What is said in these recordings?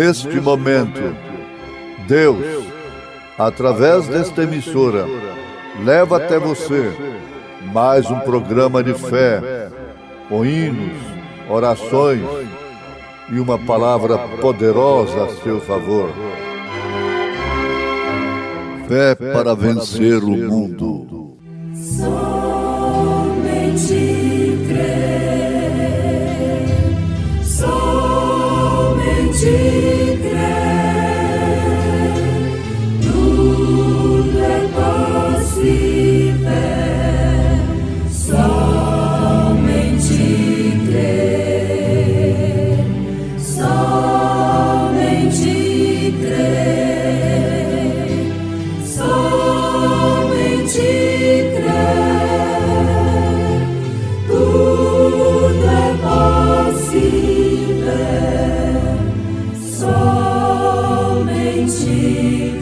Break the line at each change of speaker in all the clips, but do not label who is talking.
neste momento, Deus, através desta emissora, leva até você mais um programa de fé, com hinos, orações e uma palavra poderosa a seu favor. Fé para vencer o mundo.
Somente crer, somente crer, tudo é possível, somente crer, somente crer, somente crer, tudo é possível, somente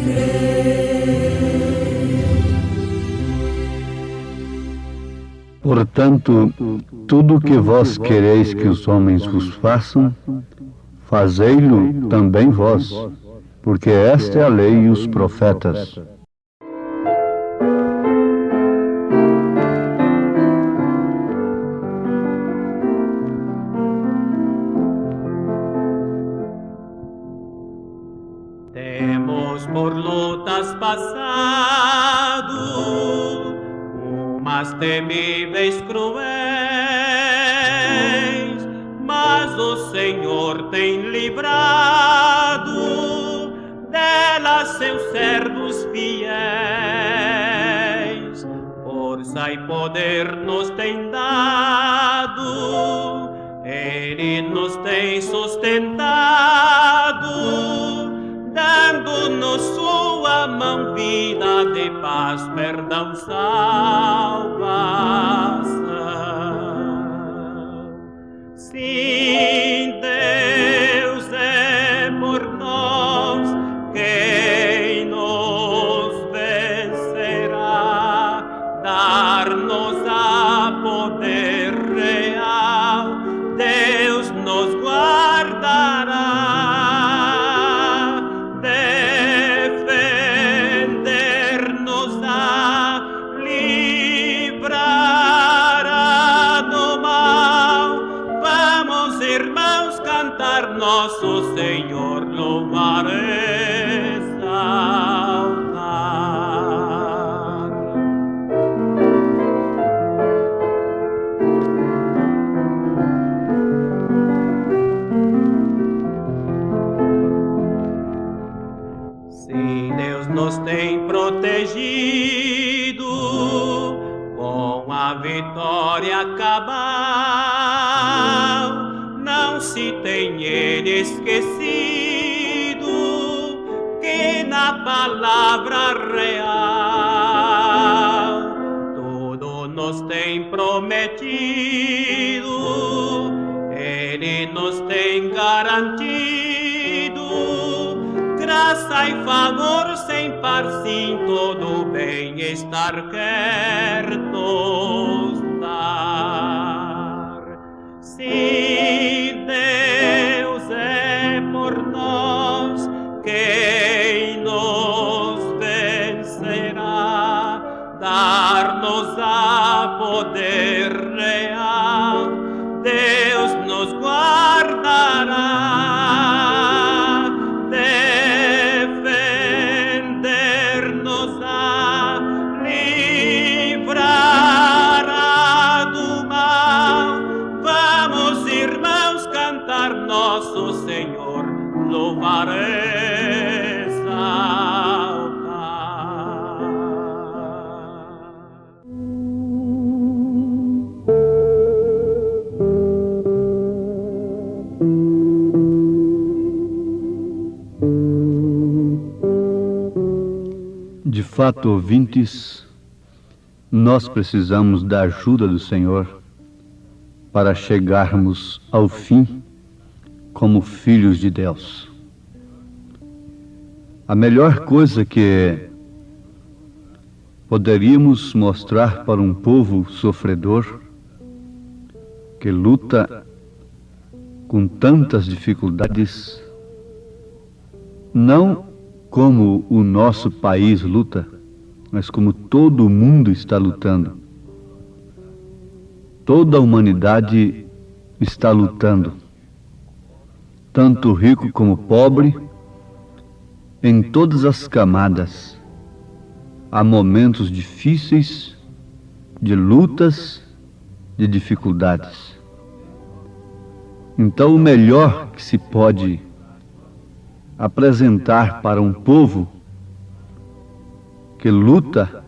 crer.
Portanto, tudo o que vós quereis que os homens vos façam, fazei-lo também vós, porque esta é a lei e os profetas.
Temos por lutas passado, umas temíveis cruéis, mas o Senhor tem livrado delas seus servos fiéis. Força e poder nos tem dado, Ele nos tem sustentado, dando-nos sua mão, vida de paz, perdão, salvação. Sim, Deus é por nós, quem nos vencerá, dar-nos a poder real, Deus nos guardará. Nosso Senhor louvar e exaltar. Sim, Deus nos tem protegido com a vitória cabal. Não se tem Ele esquecido que na palavra real tudo nos tem prometido, Ele nos tem garantido graça e favor sem par, sim, todo bem-estar quer nos dar. Se Deus é por nós, quem nos vencerá, dar-nos a poder real, Deus nos guardará, defender-nos-á, livrará do mal. Vamos, irmãos, cantar nosso Senhor, louvar e exaltar.
De fato, ouvintes, nós precisamos da ajuda do Senhor para chegarmos ao fim como filhos de Deus. A melhor coisa que poderíamos mostrar para um povo sofredor, que luta com tantas dificuldades, não como o nosso país luta, mas como todo o mundo está lutando. Toda a humanidade está lutando, tanto rico como pobre, em todas as camadas. Há momentos difíceis, de lutas, de dificuldades. Então, o melhor que se pode apresentar para um povo que luta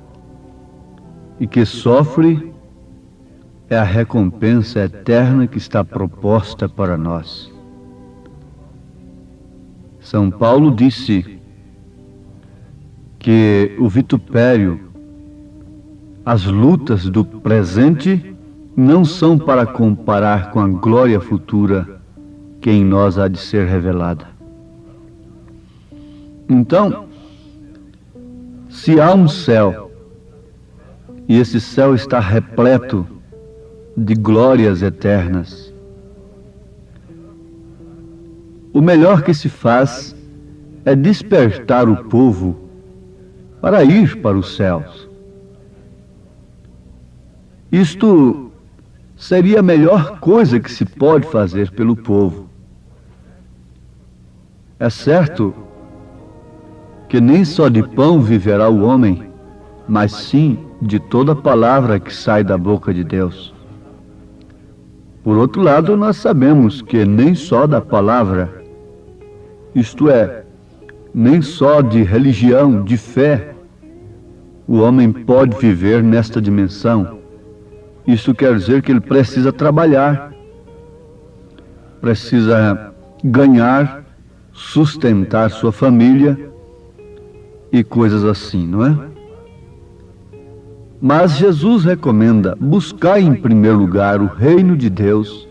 e que sofre é a recompensa eterna que está proposta para nós. São Paulo disse que o vitupério, as lutas do presente não são para comparar com a glória futura que em nós há de ser revelada. Então, se há um céu, e esse céu está repleto de glórias eternas, o melhor que se faz é despertar o povo para ir para os céus. Isto seria a melhor coisa que se pode fazer pelo povo. É certo que nem só de pão viverá o homem, mas sim de toda palavra que sai da boca de Deus. Por outro lado, nós sabemos que nem só da palavra, isto é, nem só de religião, de fé, o homem pode viver nesta dimensão. Isso quer dizer que ele precisa trabalhar, precisa ganhar, sustentar sua família e coisas assim, não é? Mas Jesus recomenda buscar em primeiro lugar o reino de Deus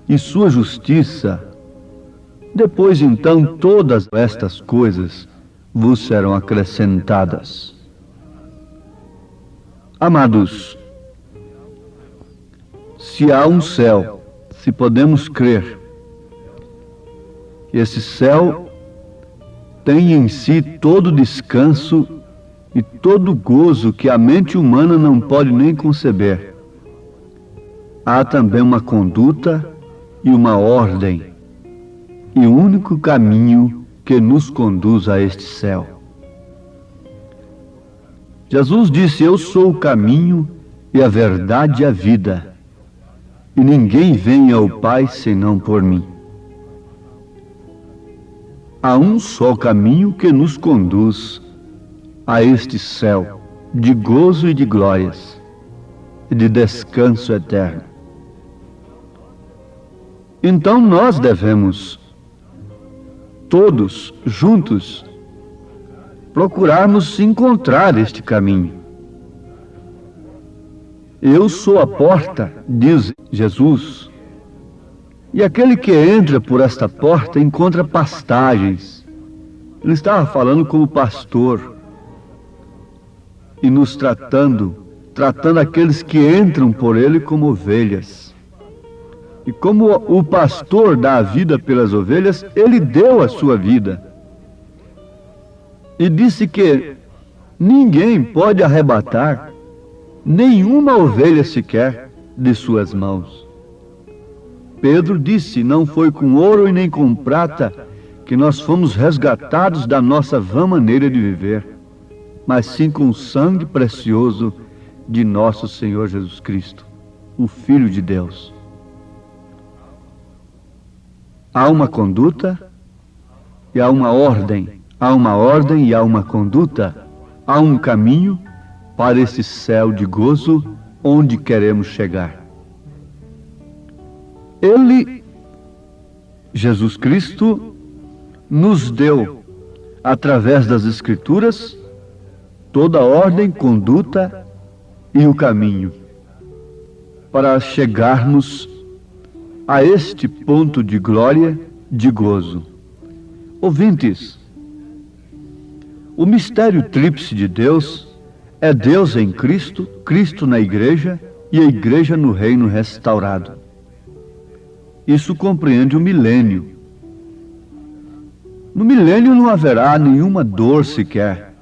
e sua justiça. Depois, então, todas estas coisas vos serão acrescentadas. Amados, se há um céu, se podemos crer que esse céu tem em si todo o descanso e todo o gozo que a mente humana não pode nem conceber, há também uma conduta e uma ordem, e o único caminho que nos conduz a este céu. Jesus disse: eu sou o caminho e a verdade e a vida, e ninguém vem ao Pai senão por mim. Há um só caminho que nos conduz a este céu de gozo e de glórias e de descanso eterno. Então nós devemos, todos juntos, procurarmos encontrar este caminho. Eu sou a porta, diz Jesus, e aquele que entra por esta porta encontra pastagens. Ele estava falando como pastor e nos tratando aqueles que entram por ele como ovelhas. E como o pastor dá a vida pelas ovelhas, ele deu a sua vida. E disse que ninguém pode arrebatar nenhuma ovelha sequer de suas mãos. Pedro disse: não foi com ouro e nem com prata que nós fomos resgatados da nossa vã maneira de viver, mas sim com o sangue precioso de nosso Senhor Jesus Cristo, o Filho de Deus. Há uma conduta e há uma ordem. Há uma ordem e há uma conduta. Há um caminho para esse céu de gozo onde queremos chegar. Ele, Jesus Cristo, nos deu, através das Escrituras, toda a ordem, conduta e o caminho para chegarmos a este ponto de glória, de gozo. Ouvintes, o mistério tríplice de Deus é Deus em Cristo, Cristo na igreja e a igreja no reino restaurado. Isso compreende o milênio. No milênio não haverá nenhuma dor sequer.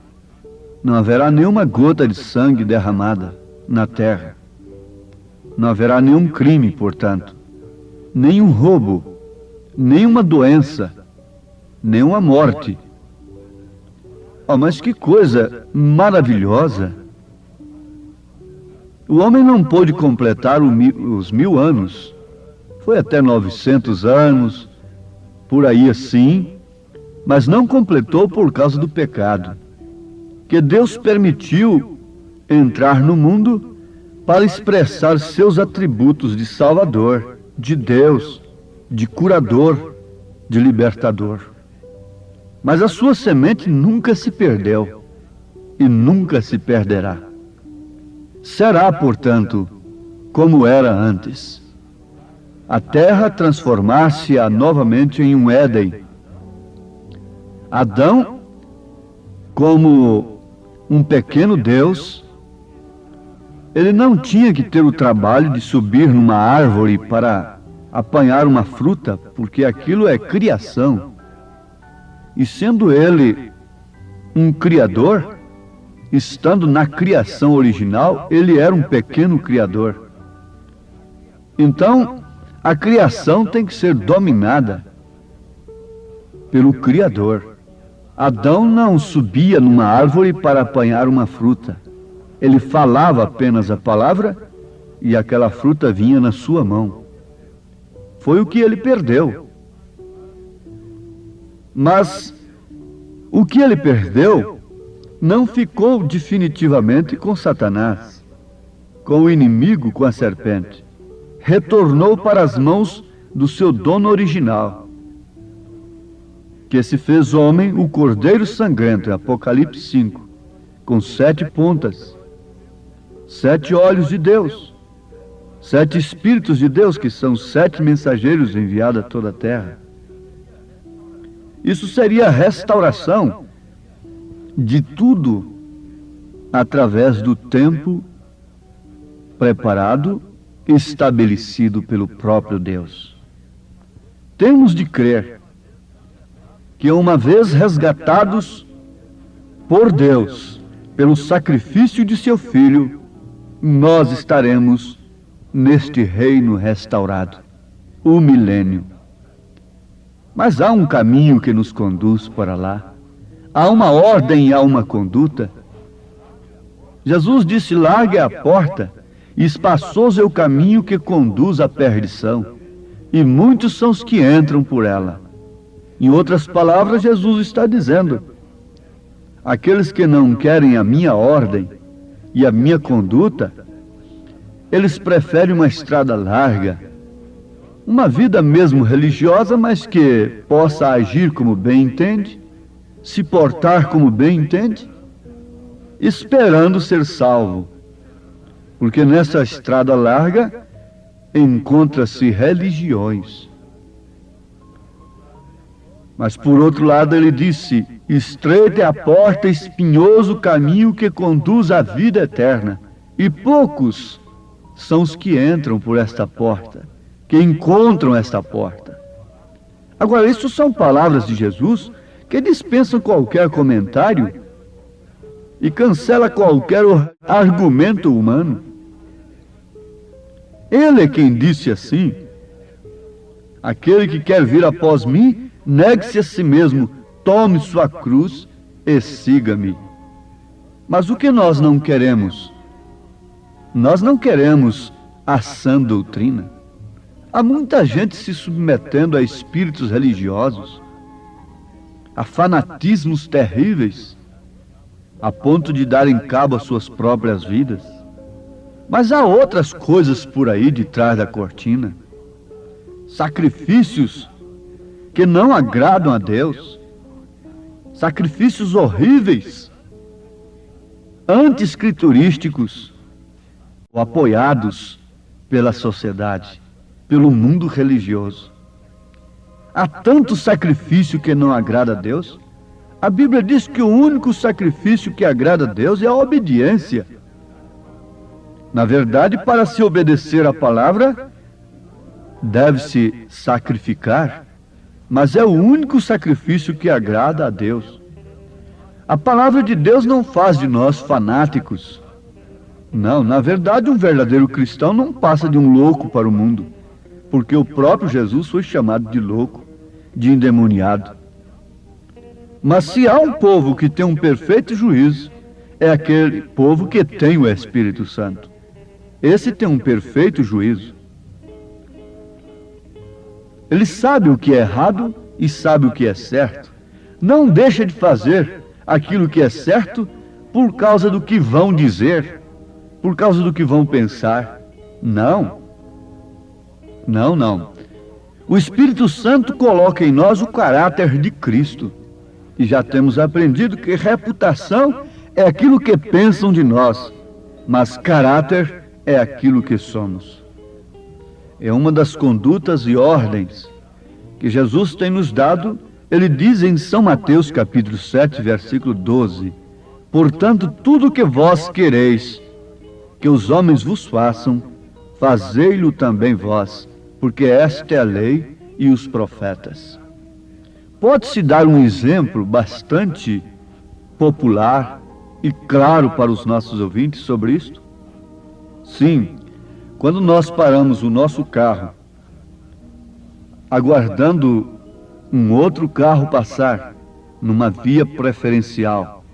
Não haverá nenhuma gota de sangue derramada na terra. Não haverá nenhum crime, portanto, nenhum roubo, nenhuma doença, nenhuma morte. Oh, mas que coisa maravilhosa! O homem não pôde completar os 1000 anos. Foi até 900 anos, por aí assim, mas não completou por causa do pecado, que Deus permitiu entrar no mundo para expressar seus atributos de Salvador, de Deus, de curador, de libertador. Mas a sua semente nunca se perdeu e nunca se perderá. Será, portanto, como era antes. A terra transformar-se-á novamente em um Éden. Adão, como um pequeno Deus, ele não tinha que ter o trabalho de subir numa árvore para apanhar uma fruta, porque aquilo é criação. E sendo ele um criador, estando na criação original, ele era um pequeno criador. Então, a criação tem que ser dominada pelo Criador. Adão não subia numa árvore para apanhar uma fruta. Ele falava apenas a palavra e aquela fruta vinha na sua mão. Foi o que ele perdeu. Mas o que ele perdeu não ficou definitivamente com Satanás, com o inimigo, com a serpente. Retornou para as mãos do seu dono original, que se fez homem, o Cordeiro Sangrento, Apocalipse 5, com 7 pontas, 7 olhos de Deus, 7 Espíritos de Deus, que são 7 mensageiros enviados a toda a terra. Isso seria a restauração de tudo através do tempo preparado, estabelecido pelo próprio Deus. Temos de crer que uma vez resgatados por Deus, pelo sacrifício de seu Filho, nós estaremos neste reino restaurado, o milênio. Mas há um caminho que nos conduz para lá. Há uma ordem e há uma conduta. Jesus disse: largue a porta, e espaçoso é o caminho que conduz à perdição, e muitos são os que entram por ela. Em outras palavras, Jesus está dizendo: aqueles que não querem a minha ordem e a minha conduta, eles preferem uma estrada larga, uma vida mesmo religiosa, mas que possa agir como bem entende, se portar como bem entende, esperando ser salvo. Porque nessa estrada larga encontra-se religiões. Mas por outro lado ele disse: estreita é a porta, espinhoso o caminho que conduz à vida eterna, e poucos são os que entram por esta porta, que encontram esta porta. Agora, isso são palavras de Jesus que dispensam qualquer comentário e cancela qualquer argumento humano. Ele é quem disse assim: aquele que quer vir após mim, negue-se a si mesmo, tome sua cruz e siga-me. Mas o que nós não queremos? Nós não queremos a sã doutrina. Há muita gente se submetendo a espíritos religiosos, a fanatismos terríveis, a ponto de darem cabo às suas próprias vidas. Mas há outras coisas por aí de trás da cortina. Sacrifícios que não agradam a Deus. Sacrifícios horríveis, anti-escriturísticos, ou apoiados pela sociedade, pelo mundo religioso. Há tanto sacrifício que não agrada a Deus. A Bíblia diz que o único sacrifício que agrada a Deus é a obediência. Na verdade, para se obedecer à palavra, deve-se sacrificar mas é o único sacrifício que agrada a Deus. A palavra de Deus não faz de nós fanáticos. Não, na verdade, um verdadeiro cristão não passa de um louco para o mundo, porque o próprio Jesus foi chamado de louco, de endemoniado. Mas se há um povo que tem um perfeito juízo, é aquele povo que tem o Espírito Santo. Esse tem um perfeito juízo. Ele sabe o que é errado e sabe o que é certo. Não deixa de fazer aquilo que é certo por causa do que vão dizer, por causa do que vão pensar. Não. Não, não. O Espírito Santo coloca em nós o caráter de Cristo. E já temos aprendido que reputação é aquilo que pensam de nós, mas caráter é aquilo que somos. É uma das condutas e ordens que Jesus tem nos dado. Ele diz em São Mateus capítulo 7, versículo 12: portanto, tudo o que vós quereis que os homens vos façam, fazei-lo também vós, porque esta é a lei e os profetas. Pode-se dar um exemplo bastante popular e claro para os nossos ouvintes sobre isto? Sim, quando nós paramos o nosso carro, aguardando um outro carro passar numa via preferencial,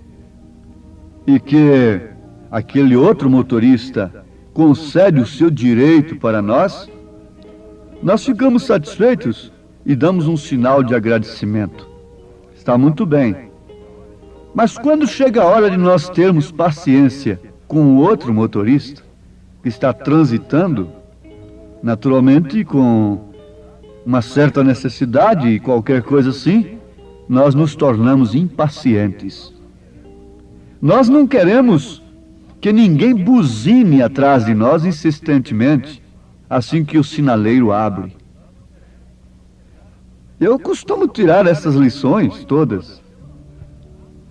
e que aquele outro motorista concede o seu direito para nós, nós ficamos satisfeitos e damos um sinal de agradecimento. Está muito bem. Mas quando chega a hora de nós termos paciência com o outro motorista que está transitando, naturalmente com uma certa necessidade e qualquer coisa assim, nós nos tornamos impacientes. Nós não queremos que ninguém buzine atrás de nós insistentemente, assim que o sinaleiro abre. Eu costumo tirar essas lições todas.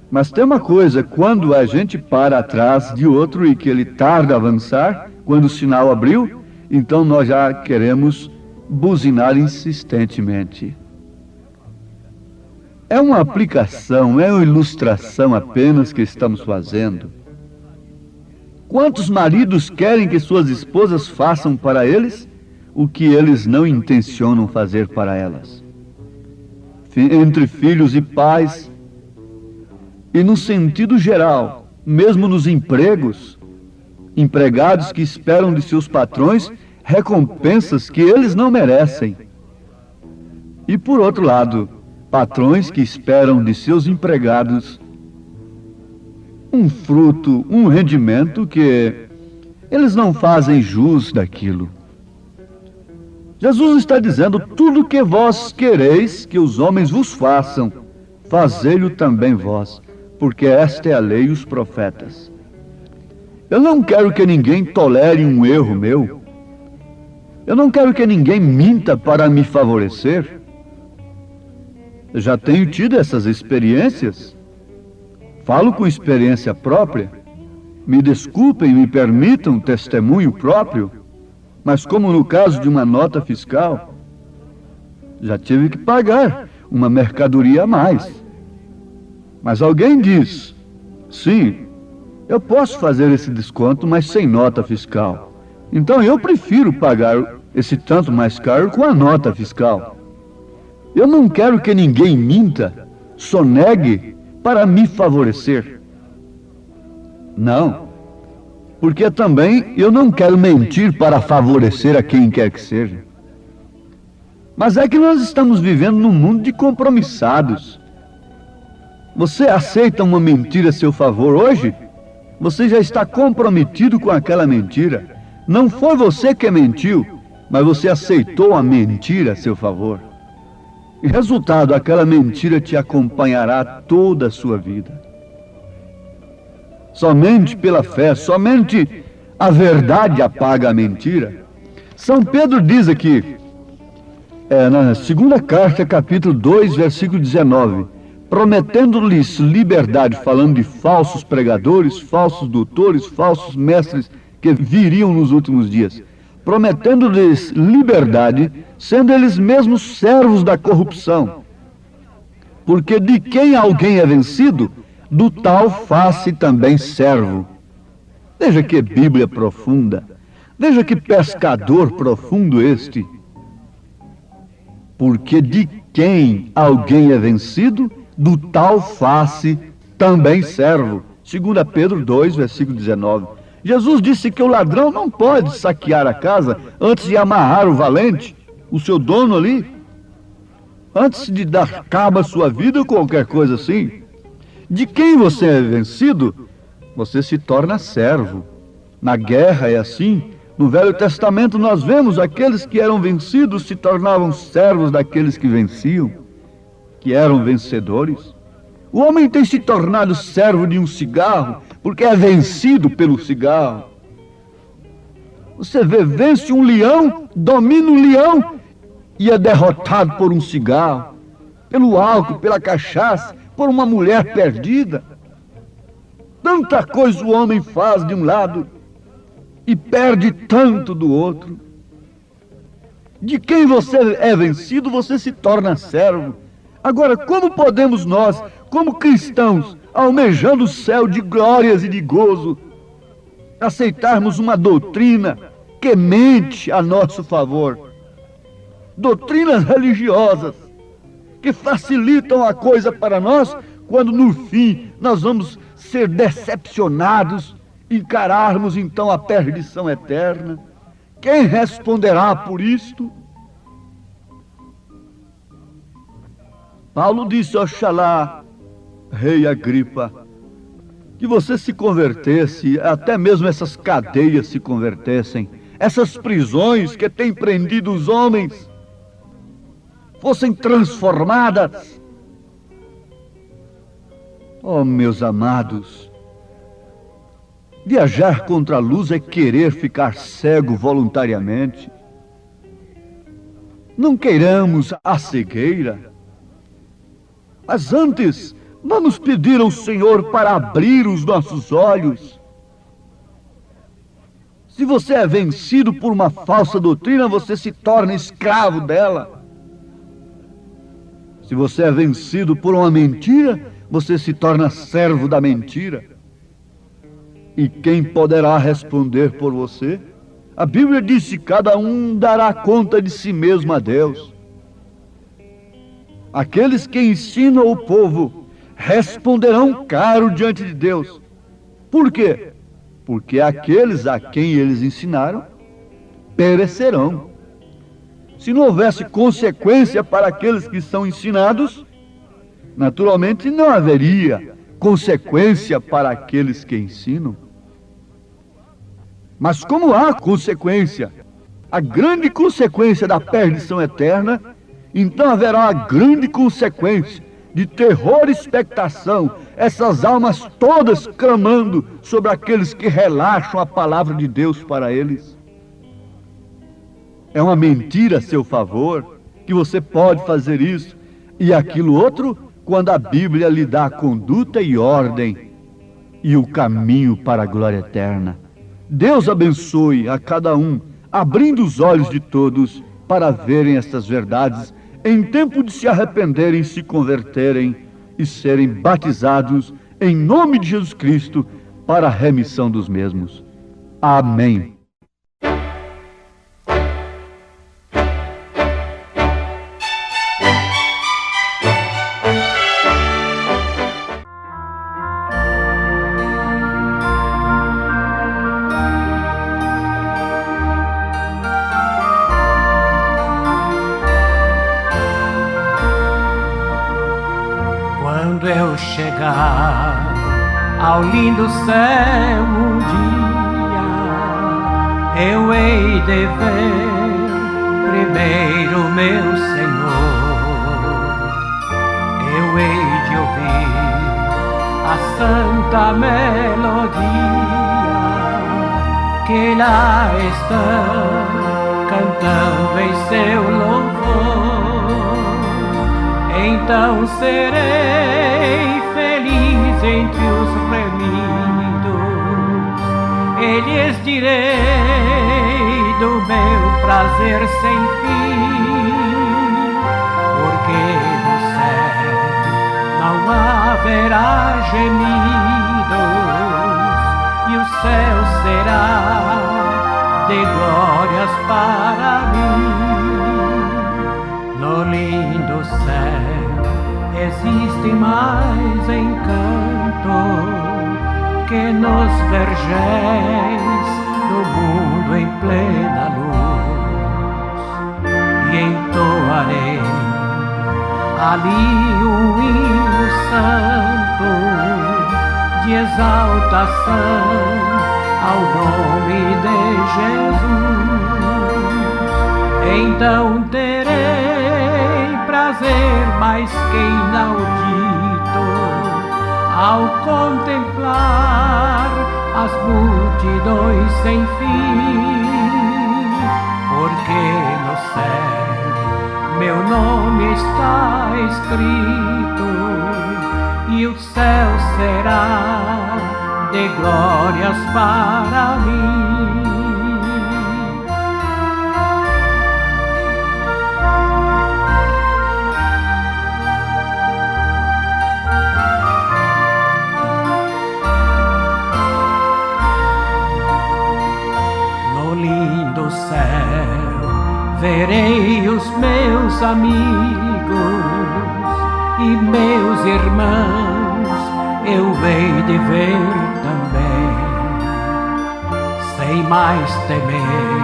Mas tem uma coisa, quando a gente para atrás de outro e que ele tarda a avançar, quando o sinal abriu, então nós já queremos buzinar insistentemente. É uma aplicação, é uma ilustração apenas que estamos fazendo. Quantos maridos querem que suas esposas façam para eles o que eles não intencionam fazer para elas? Entre filhos e pais, e no sentido geral, mesmo nos empregos, empregados que esperam de seus patrões recompensas que eles não merecem. E por outro lado, patrões que esperam de seus empregados um fruto, um rendimento que eles não fazem jus daquilo. Jesus está dizendo: tudo que vós quereis que os homens vos façam, fazei-lo também vós, porque esta é a lei e os profetas. Eu não quero que ninguém tolere um erro meu. Eu não quero que ninguém minta para me favorecer. Eu já tenho tido essas experiências. Falo com experiência própria. Me desculpem, me permitam testemunho próprio, mas como no caso de uma nota fiscal, já tive que pagar uma mercadoria a mais. Mas alguém diz: sim, eu posso fazer esse desconto, mas sem nota fiscal. Então eu prefiro pagar esse tanto mais caro com a nota fiscal. Eu não quero que ninguém minta, sonegue para me favorecer. Não, porque também eu não quero mentir para favorecer a quem quer que seja. Mas é que nós estamos vivendo num mundo de compromissados. Você aceita uma mentira a seu favor hoje? Você já está comprometido com aquela mentira. Não foi você que mentiu, mas você aceitou a mentira a seu favor. E resultado, aquela mentira te acompanhará toda a sua vida. Somente pela fé, somente a verdade apaga a mentira. São Pedro diz aqui, na segunda carta, capítulo 2, versículo 19, prometendo-lhes liberdade, falando de falsos pregadores, falsos doutores, falsos mestres que viriam nos últimos dias. prometendo-lhes liberdade, sendo eles mesmos servos da corrupção. Porque de quem alguém é vencido, do tal faz-se também servo. Veja que Bíblia profunda, veja que pescador profundo este. Porque de quem alguém é vencido, do tal faz-se também servo. 2 Pedro 2, versículo 19. Jesus disse que o ladrão não pode saquear a casa antes de amarrar o valente, o seu dono ali, antes de dar cabo à sua vida ou qualquer coisa assim. De quem você é vencido, você se torna servo. Na guerra é assim. No Velho Testamento nós vemos aqueles que eram vencidos se tornavam servos daqueles que venciam, que eram vencedores. O homem tem se tornado servo de um cigarro porque é vencido pelo cigarro. Você vence um leão, domina um leão e é derrotado por um cigarro, pelo álcool, pela cachaça, por uma mulher perdida. Tanta coisa o homem faz de um lado e perde tanto do outro. De quem você é vencido, você se torna servo. Agora, como podemos nós, como cristãos, almejando o céu de glórias e de gozo, aceitarmos uma doutrina que mente a nosso favor? Doutrinas religiosas que facilitam a coisa para nós, quando no fim nós vamos ser decepcionados, encararmos então a perdição eterna. Quem responderá por isto? Paulo disse: oxalá, rei Agripa, que você se convertesse, até mesmo essas cadeias se convertessem, essas prisões que têm prendido os homens fossem transformadas. Oh, meus amados, viajar contra a luz é querer ficar cego voluntariamente. Não queiramos a cegueira, mas antes vamos pedir ao Senhor para abrir os nossos olhos. Se você é vencido por uma falsa doutrina, você se torna escravo dela. Se você é vencido por uma mentira, você se torna servo da mentira. E quem poderá responder por você? A Bíblia diz que cada um dará conta de si mesmo a Deus. Aqueles que ensinam o povo responderão caro diante de Deus. Por quê? Porque aqueles a quem eles ensinaram perecerão. Se não houvesse consequência para aqueles que são ensinados, naturalmente não haveria consequência para aqueles que ensinam. Mas como há consequência, a grande consequência da perdição eterna, então haverá a grande consequência de terror e expectação, essas almas todas clamando sobre aqueles que relaxam a palavra de Deus para eles. É uma mentira a seu favor, que você pode fazer isso e aquilo outro, quando a Bíblia lhe dá conduta e ordem e o caminho para a glória eterna. Deus abençoe a cada um, abrindo os olhos de todos para verem estas verdades, em tempo de se arrependerem, se converterem e serem batizados em nome de Jesus Cristo para a remissão dos mesmos. Amém.
Quando eu chegar ao lindo céu um dia, eu hei de ver primeiro meu Senhor. Eu hei de ouvir a santa melodia que lá estão cantando em seu louvor. Então serei feliz entre os remidos, e lhes direi do bem prazer sem fim, porque no céu não haverá gemidos e o céu será de glórias para mim. No lindo céu existe mais encanto que nos vergéis do mundo em plena luz, e entoarei ali um hino santo de exaltação ao nome de Jesus. Então terei prazer mais que inaudito ao contemplar as multidões sem fim, porque no céu meu nome está escrito e o céu será de glórias para mim. Verei os meus amigos e meus irmãos, eu hei de ver também, sem mais temer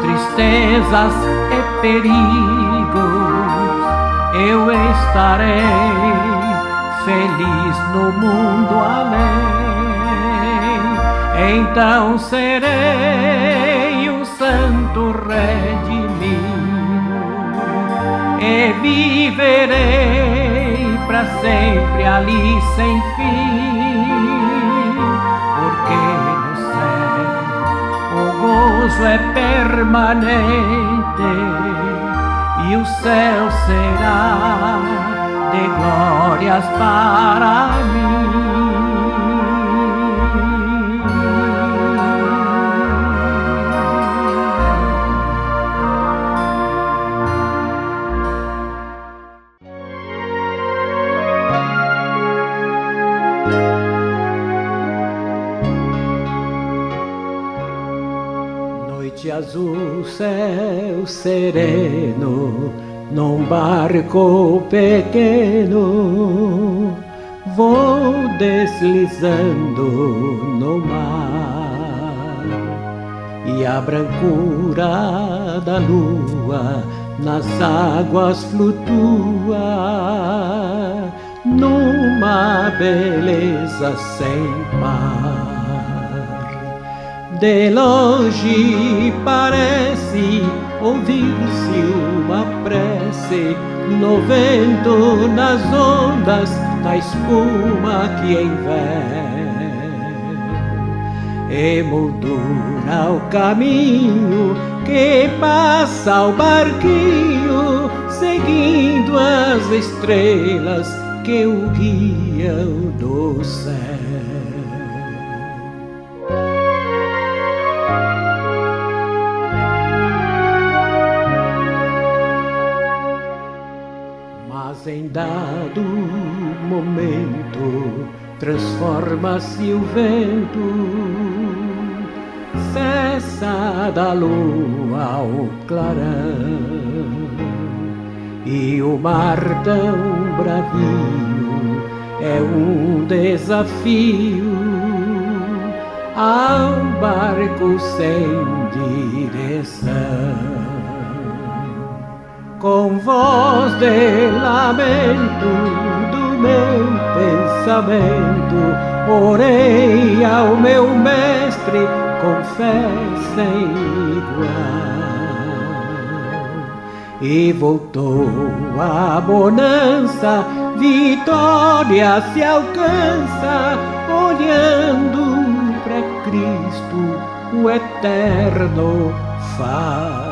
tristezas e perigos. Eu estarei feliz no mundo além, então serei um santo redimido e viverei para sempre ali sem fim, porque no céu o gozo é permanente e o céu será de glórias para mim. Noite azul, céu sereno, num barco pequeno, vou deslizando no mar, e a brancura da lua nas águas flutua, numa beleza sem par. De longe parece ouvir-se uma prece no vento, nas ondas da espuma que enver, emoldura o caminho que passa o barquinho, seguindo as estrelas que o guiam do céu. Mas em dado momento transforma-se o vento, cessa da lua ao clarão, e o mar tão bravio é um desafio ao barco sem direção. Com voz de lamento do meu pensamento, orei ao meu mestre com fé sem igual, e voltou a bonança, vitória se alcança, olhando para Cristo, o eterno Faraó.